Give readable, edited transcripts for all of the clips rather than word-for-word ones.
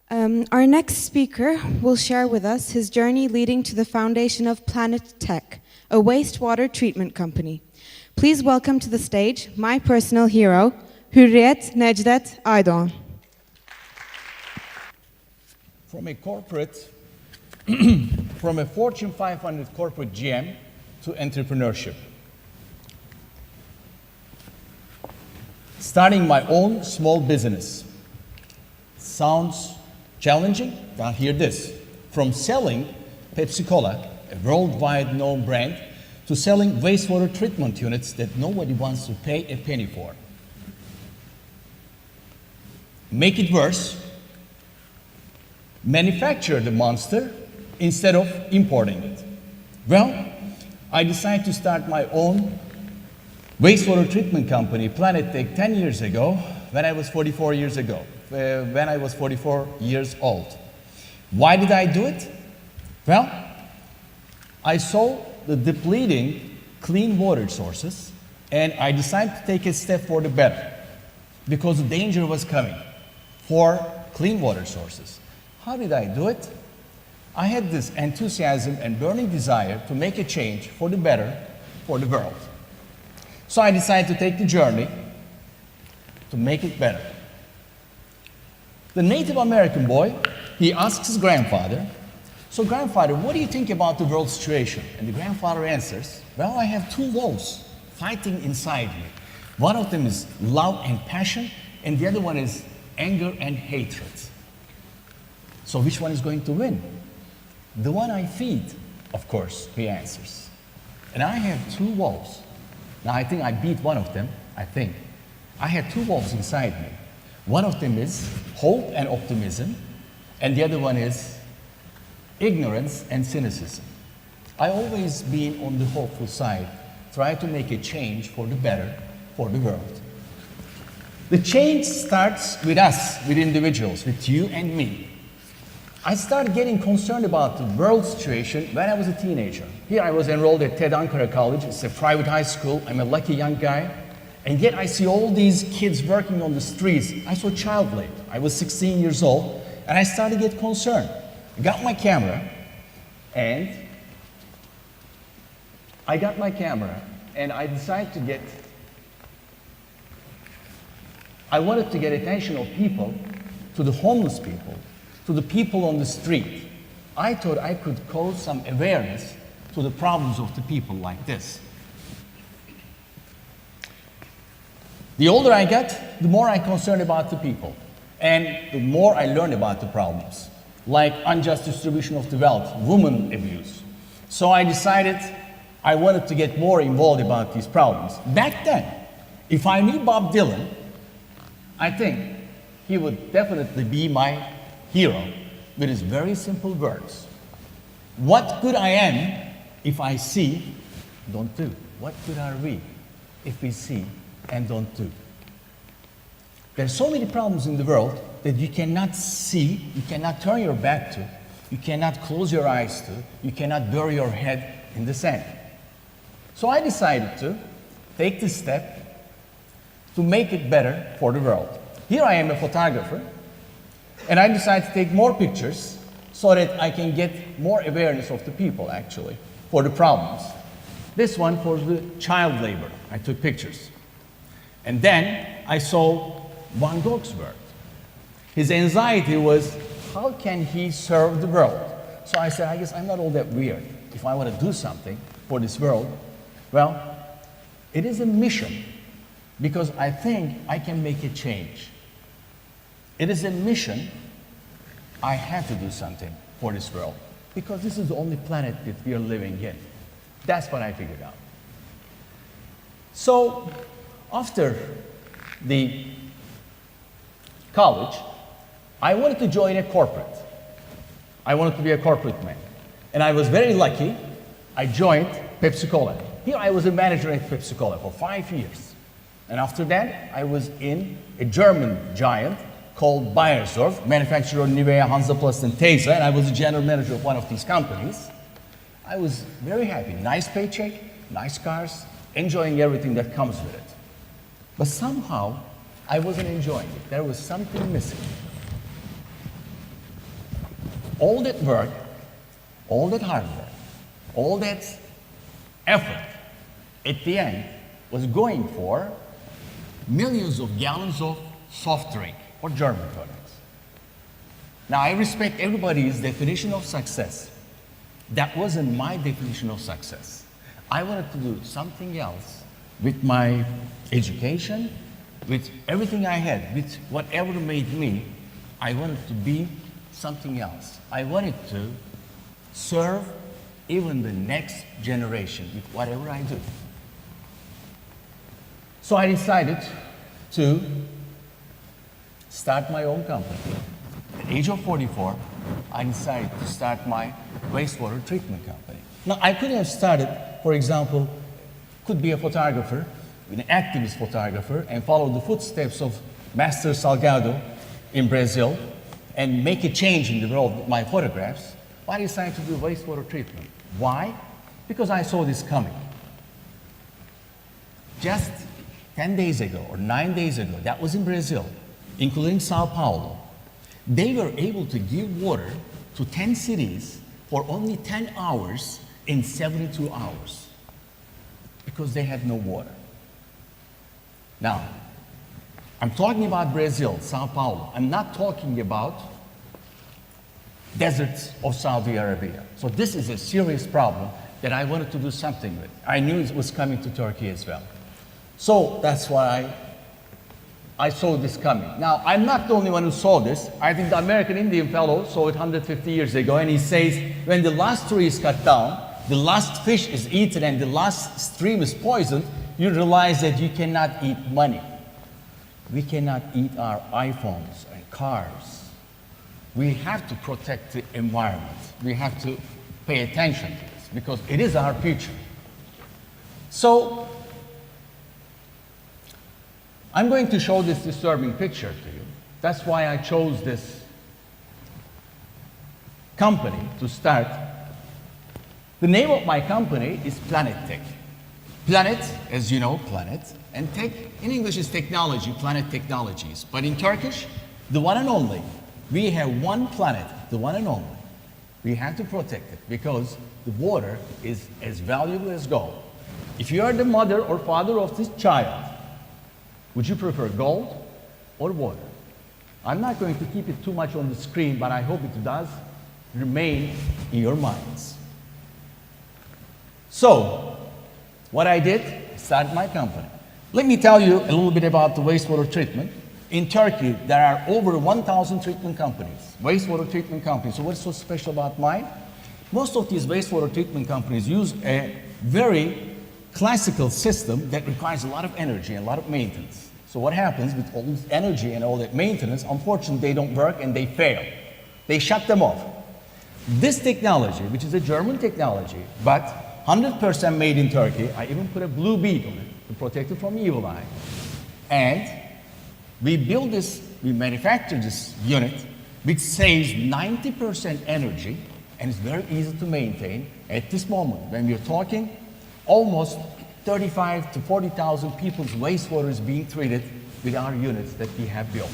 Our next speaker will share with us his journey leading to the foundation of PlanetTEK, a wastewater treatment company. Please welcome to the stage my personal hero, Hürriyet, Necdet, Aydoğan. From a corporate, from a Fortune 500 corporate GM to entrepreneurship. Starting my own small business. Sounds challenging? Now hear this. From selling Pepsi-COLA, a worldwide known brand, to selling wastewater treatment units that nobody wants to pay a penny for. Make it worse, manufacture the monster instead of importing it. Well, I decided to start my own wastewater treatment company, PlanetTEK, 10 years ago when I was 44 years old. Why did I do it? Well, I saw the depleting clean water sources and I decided to take a step for the better because the danger was coming for clean water sources. How did I do it? I had this enthusiasm and burning desire to make a change for the better for the world. So I decided to take the journey to make it better. The Native American boy, he asks his grandfather, "So grandfather, what do you think about the world situation?" And the grandfather answers, "Well, I have two wolves fighting inside me. One of them is love and passion, and the other one is anger and hatred. So which one is going to win?" "The one I feed, of course," he answers. "And I have two wolves." Now I think I beat one of them, I think. I have two wolves inside me. One of them is hope and optimism, and the other one is ignorance and cynicism. I always been on the hopeful side, try to make a change for the better for the world. The change starts with us, with individuals, with you and me. I started getting concerned about the world situation when I was a teenager. Here I was enrolled at TED Ankara College. It's a private high school. I'm a lucky young guy. And yet I see all these kids working on the streets. I saw child labor. I was 16 years old, and I started to get concerned. I got my camera, and I decided to I wanted to get attention of people, to the homeless people, to the people on the street. I thought I could cause some awareness to the problems of the people like this. The older I got, the more I concerned about the people, and the more I learned about the problems, like unjust distribution of the wealth, women abuse. So I decided I wanted to get more involved about these problems. Back then, if I knew Bob Dylan, I think he would definitely be my hero with his very simple words. What good I am if I see, don't do. What good are we if we see and don't do? There's so many problems in the world that you cannot see, you cannot turn your back to, you cannot close your eyes to, you cannot bury your head in the sand. So I decided to take this step to make it better for the world. Here I am a photographer, and I decided to take more pictures so that I can get more awareness of the people, actually, for the problems. This one for the child labor. I took pictures. And then I saw Van Gogh's work. His anxiety was, how can he serve the world? So I said, I guess I'm not all that weird. If I want to do something for this world, well, it is a mission because I think I can make a change. It is a mission. I have to do something for this world because this is the only planet that we are living in. That's what I figured out. So after the college, I wanted to join a corporate. I wanted to be a corporate man. And I was very lucky. I joined Pepsi-COLA. Here I was a manager at Pepsi-COLA for 5 years. And after that, I was in a German giant called Beiersdorf, manufacturer of Nivea, Hansaplast, and Tesa, and I was the general manager of one of these companies. I was very happy. Nice paycheck, nice cars, enjoying everything that comes with it. But somehow, I wasn't enjoying it. There was something missing. all that work, all that hard work, all that effort, at the end, was going for millions of gallons of soft drink or German products. Now, I respect everybody's definition of success. That wasn't my definition of success. I wanted to do something else with my education, with everything I had, with whatever made me. I wanted to be something else. I wanted to serve even the next generation with whatever I do. So I decided to start my own company. At the age of 44, I decided to start my wastewater treatment company. Now, I could have started, for example, could be a photographer, an activist photographer, and follow the footsteps of Master Salgado in Brazil, and make a change in the world with my photographs. I decided to do wastewater treatment. Why? Because I saw this coming. Just 10 days ago or 9 days ago, that was in Brazil, including Sao Paulo, they were able to give water to 10 cities for only 10 hours in 72 hours because they had no water. Now, I'm talking about Brazil, Sao Paulo. I'm not talking about deserts of Saudi Arabia. So this is a serious problem that I wanted to do something with. I knew it was coming to Turkey as well. So that's why I saw this coming. Now, I'm not the only one who saw this. I think the American Indian fellow saw it 150 years ago, and he says, when the last tree is cut down, the last fish is eaten, and the last stream is poisoned, you realize that you cannot eat money. We cannot eat our iPhones and cars. We have to protect the environment. We have to pay attention to this because it is our future. So, I'm going to show this disturbing picture to you. That's why I chose this company to start. The name of my company is PlanetTEK. Planet, as you know, planet, and tech, in English is technology, Planet Technologies. But in Turkish, the one and only. We have one planet, the one and only. We have to protect it because the water is as valuable as gold. If you are the mother or father of this child, would you prefer gold or water? I'm not going to keep it too much on the screen, but I hope it does remain in your minds. So, what I did, started my company. Let me tell you a little bit about the wastewater treatment. In Turkey, there are over 1,000 treatment companies, wastewater treatment companies. So what's so special about mine? Most of these wastewater treatment companies use a very classical system that requires a lot of energy and a lot of maintenance. So what happens with all this energy and all that maintenance, unfortunately, they don't work and they fail. They shut them off. This technology, which is a German technology, but 100% made in Turkey, I even put a blue bead on it to protect it from evil eye. And we build this, we manufacture this unit, which saves 90% energy and is very easy to maintain. At this moment, when we're talking, almost 35 to 40,000 people's wastewater is being treated with our units that we have built.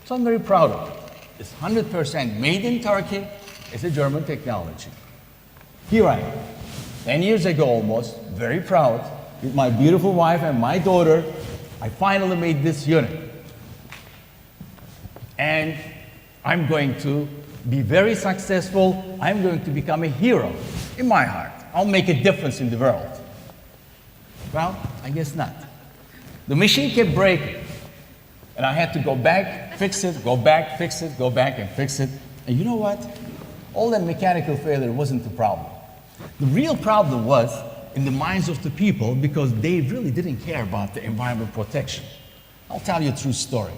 So I'm very proud of it. It's 100% made in Turkey. It's a German technology. Here I am, 10 years ago almost, very proud, with my beautiful wife and my daughter, I finally made this unit. And I'm going to be very successful. I'm going to become a hero in my heart. I'll make a difference in the world. Well, I guess not. The machine kept breaking. And I had to go back, fix it, go back, fix it, go back and fix it. And you know what? All that mechanical failure wasn't the problem. The real problem was in the minds of the people because they really didn't care about the environment protection. I'll tell you a true story.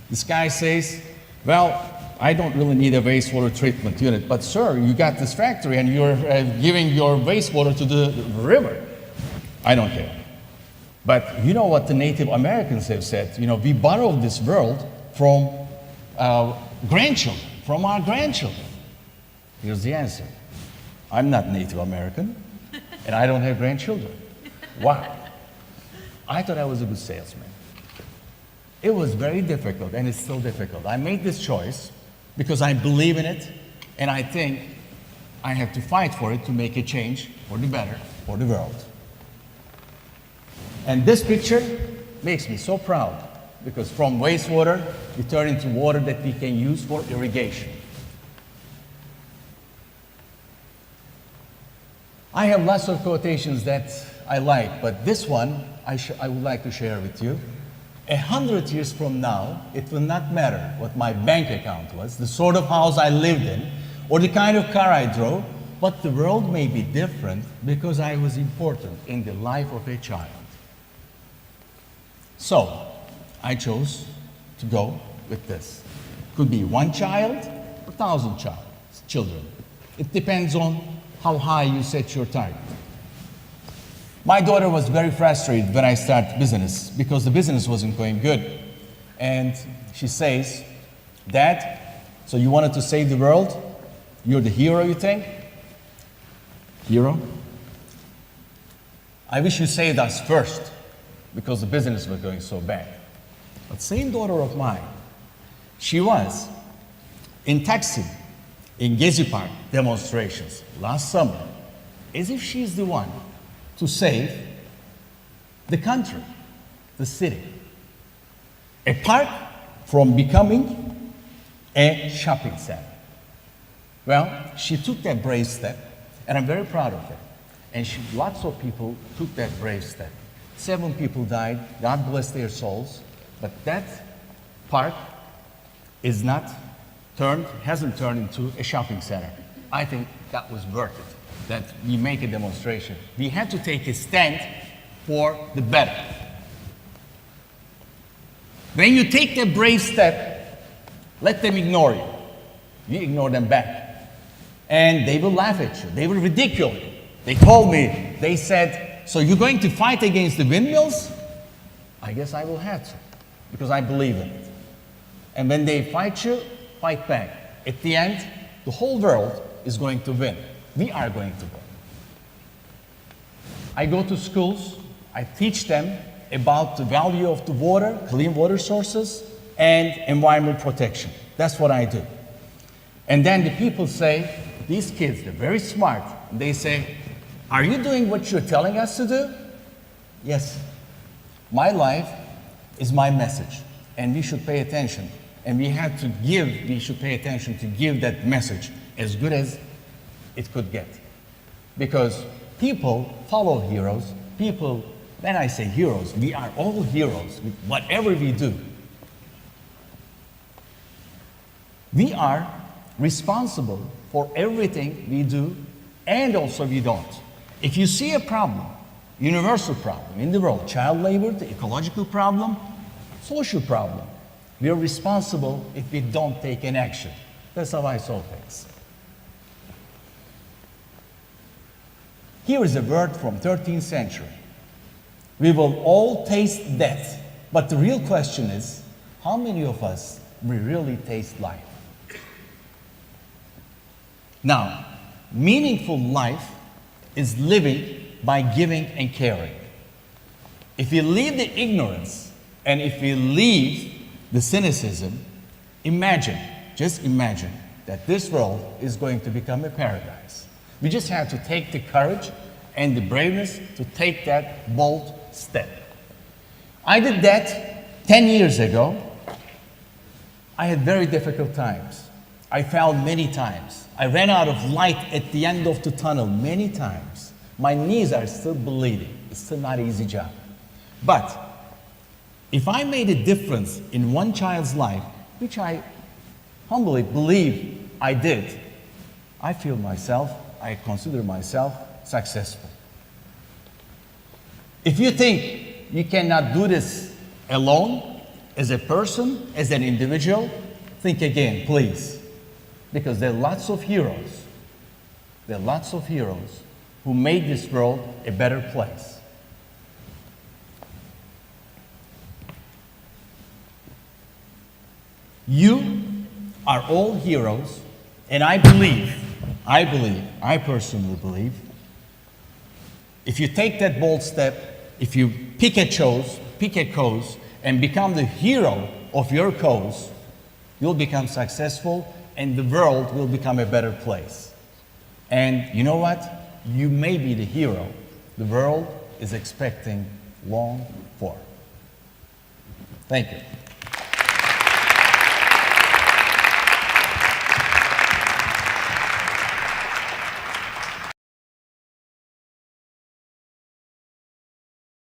This guy says, well, I don't really need a wastewater treatment unit, but sir, you got this factory and you're giving your wastewater to the river. I don't care. But you know what the Native Americans have said? You know, we borrowed this world from grandchildren, from our grandchildren. Here's the answer. I'm not Native American, and I don't have grandchildren. Wow. I thought I was a good salesman. It was very difficult, and it's still difficult. I made this choice because I believe in it. And I think I have to fight for it to make a change for the better for the world. And this picture makes me so proud because from wastewater, we turn into water that we can use for irrigation. I have lots of quotations that I like, but this one I would like to share with you. 100 years from now, it will not matter what my bank account was, the sort of house I lived in, or the kind of car I drove, but the world may be different because I was important in the life of a child. So, I chose to go with this. Could be one child, 1,000 children. It depends on how high you set your target. My daughter was very frustrated when I started business because the business wasn't going good. And she says, "Dad, so you wanted to save the world? You're the hero, you think?" Hero? I wish you saved us first because the business was going so bad. But same daughter of mine, she was in Taksim, in Gezi Park demonstrations last summer, as if she's the one to save the country, the city. A park from becoming a shopping center. Well, she took that brave step, and I'm very proud of her. And lots of people took that brave step. 7 people died, God bless their souls, but that park hasn't turned into a shopping center. I think that was worth it, that we make a demonstration. We had to take a stand for the better. When you take the brave step, let them ignore you. You ignore them back. And they will laugh at you. They will ridicule you. They called me, they said, "So you're going to fight against the windmills?" I guess I will have to, because I believe in it. And when they fight you, fight back. At the end, the whole world is going to win. We are going to win. I go to schools, I teach them about the value of the water, clean water sources, and environmental protection. That's what I do. And then the people say, these kids, they're very smart. They say, "Are you doing what you're telling us to do?" Yes. My life is my message, and we should pay attention. And we should pay attention to give that message as good as it could get. Because people follow heroes. People, when I say heroes, we are all heroes with whatever we do. We are responsible for everything we do, and also we don't. If you see a problem, universal problem in the world, child labor, the ecological problem, social problem, we are responsible if we don't take an action. That's how I saw things. Here is a word from 13th century. We will all taste death, but the real question is, how many of us will really taste life? Now, meaningful life is living by giving and caring. If we leave the ignorance and if we leave the cynicism, just imagine that this world is going to become a paradise. We just have to take the courage and the braveness to take that bold step. I did that 10 years ago. I had very difficult times. I fell many times. I ran out of light at the end of the tunnel many times. My knees are still bleeding. It's still not an easy job. But if I made a difference in one child's life, which I humbly believe I did, I consider myself successful. If you think you cannot do this alone, as a person, as an individual, think again, please. Because there are lots of heroes. There are lots of heroes who made this world a better place. You are all heroes, and I personally believe, if you take that bold step, if you pick a cause, and become the hero of your cause, you'll become successful and the world will become a better place. And you know what? You may be the hero the world is expecting long for. Thank you.